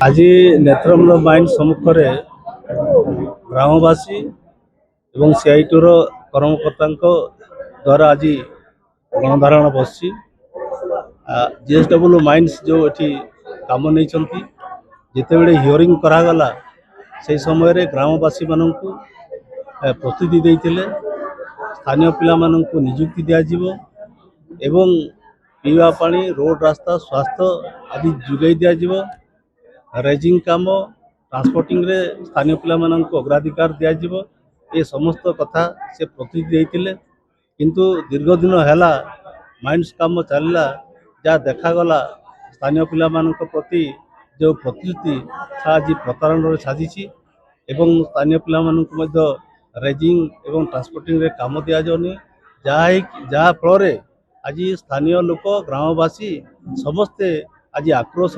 आज नेत्रम्र माइन सम्मुखें ग्रामवासी और सीआईटीर कर्मकर्ता द्वारा आज गणधारण बस जेएसडब्ल्यू माइन्स जो ये कम नहीं जिते हियरिंग करागला से समय ग्रामवासी मानू प्रस्तुति देते स्थानीय पिला मानू निजुक्ति दिज्व एवं पीवा पानी रोड रास्ता स्वास्थ्य आदि जोगाई दिज्व रेजिंग काम ट्रांसपोर्टिंग रे स्थानीय पिला मानू अग्राधिकार दिज्व ये समस्त कथा से प्रतिनिधि देते किंतु दीर्घ दिन है माइंस काम चलला जहाँ देखागला स्थानीय पिला मानू प्रति जो प्रतिश्रुति आज प्रतारण साजी स्थानीय पिला मानू रेजिंग एवं ट्रांसपोर्टिंग रे काम दि जाऊनी जहाँ फल आज स्थानीय लोक ग्रामवासी समस्ते आज आक्रोश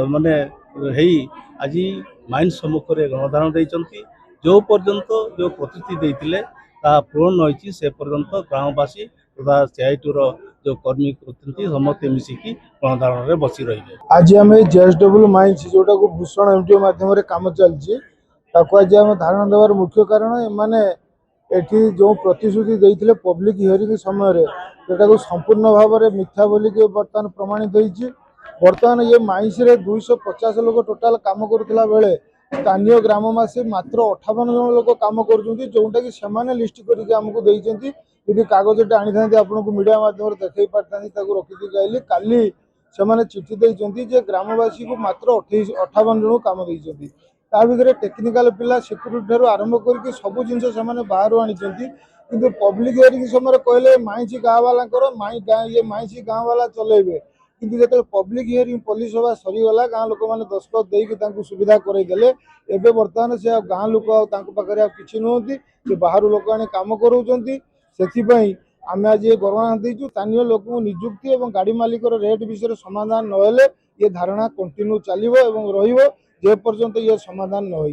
माने आज माइंस सम्मुखें गणधारण देती जो पर्यंत जो प्रतिश्रुति देते पूर्ण होती से पर्यंत ग्रामवासी तथा सीआईटीर जो कर्मी समस्ते मिसिकी गणधारण में बसी रही। आज आम जेएसडब्ल्यू माइंस जोटा को भूषण एमटीओ माध्यम कम चलती आज आम धारणा देवार मुख्य कारण एमाने एठी जो प्रतिश्रुति देते पब्लिक हियरिंग समय को संपूर्ण भाव में मिथ्या बोलिक बर्तमान प्रमाणित होती। बर्तमान ये माइंस रे 250 लोग टोटाल काम करुला बेले स्थानीय ग्रामवासी मात्र 58 जन लोग काम कर जोटा कि सेमाने लिस्ट करके आमको देती यदि कागजटा आनी था आपको मीडिया माध्यम देखई पारती रखी कहली काली से चिठी देते ग्रामवासी को मात्र 58 जन काम देती भितर टेक्निकाल पिला सिक्यूरीटी ठार आरंभ करके सब जिन बाहर आनी किंतु पब्लिक हियरिंग समय कहले माइंस गाँ वाला ये माइंस गाँ वाला चलेबे किंतु जो पब्लिक हियरिंग पुलिस सभा सरीगला गाँ लोक मैंने दस्तखत देकी सुविधा करदेले एवं बर्तमान से गाँ लोक पाखे कि नुहति से बाहर लोक आने कम कर आम आज ये गणना देचु स्थानीय लोक निजुक्ति और गाड़ी मालिक रेट विषय समाधान नहेले ये धारणा कंटिन्यू चलो जे पर्यंत ये समाधान न होई।